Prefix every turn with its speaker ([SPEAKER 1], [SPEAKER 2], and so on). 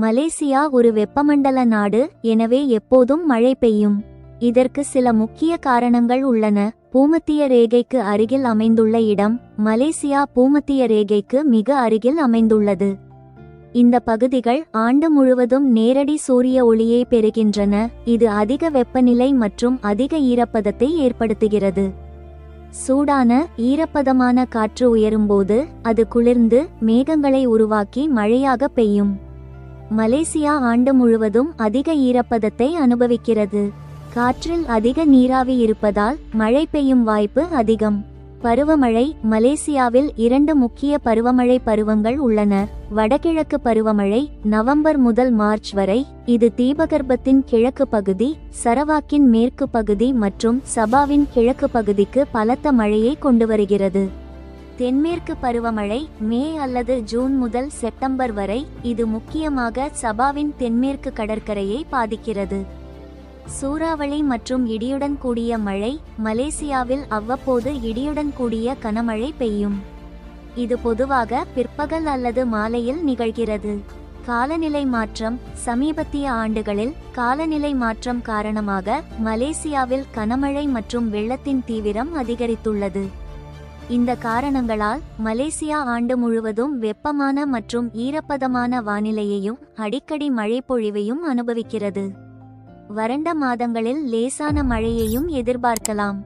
[SPEAKER 1] Malaysia ஒரு வெப்பமண்டல நாடு, எனவே எப்போதும் மழை பெய்யும். இதற்கு சில முக்கிய காரணங்கள் உள்ளன. பூமத்திய ரேகைக்கு அருகில் அமைந்துள்ள இடம். மலேசியா பூமத்திய ரேகைக்கு மிக அருகில் அமைந்துள்ளது. இந்த பகுதிகள் ஆண்டு முழுவதும் நேரடி சூரிய ஒளியை பெறுகின்றன. இது அதிக வெப்பநிலை மற்றும் அதிக ஈரப்பதத்தை ஏற்படுத்துகிறது. சூடான ஈரப்பதமான காற்று உயரும்போது அது குளிர்ந்து மேகங்களை உருவாக்கி மழையாக பெய்யும். மலேசியா ஆண்டு முழுவதும் அதிக ஈரப்பதத்தை அனுபவிக்கிறது. காற்றில் அதிக நீராவி இருப்பதால் மழை பெய்யும் வாய்ப்பு அதிகம். பருவமழை. மலேசியாவில் 2 முக்கிய பருவமழை பருவங்கள் உள்ளன. வடகிழக்கு பருவமழை நவம்பர் முதல் மார்ச் வரை. இது தீபகற்பத்தின் கிழக்கு பகுதி, சரவாக்கின் மேற்கு பகுதி மற்றும் சபாவின் கிழக்கு பகுதிக்கு பலத்த மழையை கொண்டு வருகிறது. தென்மேற்கு பருவமழை மே அல்லது ஜூன் முதல் செப்டம்பர் வரை. இது முக்கியமாக சபாவின் தென்மேற்கு கடற்கரையை பாதிக்கிறது. சூறாவளி மற்றும் இடியுடன் கூடிய மழை. மலேசியாவில் அவ்வப்போது இடியுடன் கூடிய கனமழை பெய்யும். இது பொதுவாக பிற்பகல் அல்லது மாலையில் நிகழ்கிறது. காலநிலை மாற்றம். சமீபத்திய ஆண்டுகளில் காலநிலை மாற்றம் காரணமாக மலேசியாவில் கனமழை மற்றும் வெள்ளத்தின் தீவிரம் அதிகரித்துள்ளது. இந்த காரணங்களால் மலேசியா ஆண்டு முழுவதும் வெப்பமான மற்றும் ஈரப்பதமான வானிலையையும் அடிக்கடி மழைப்பொழிவையும் அனுபவிக்கிறது. வறண்ட மாதங்களில் லேசான மழையையும் எதிர்பார்க்கலாம்.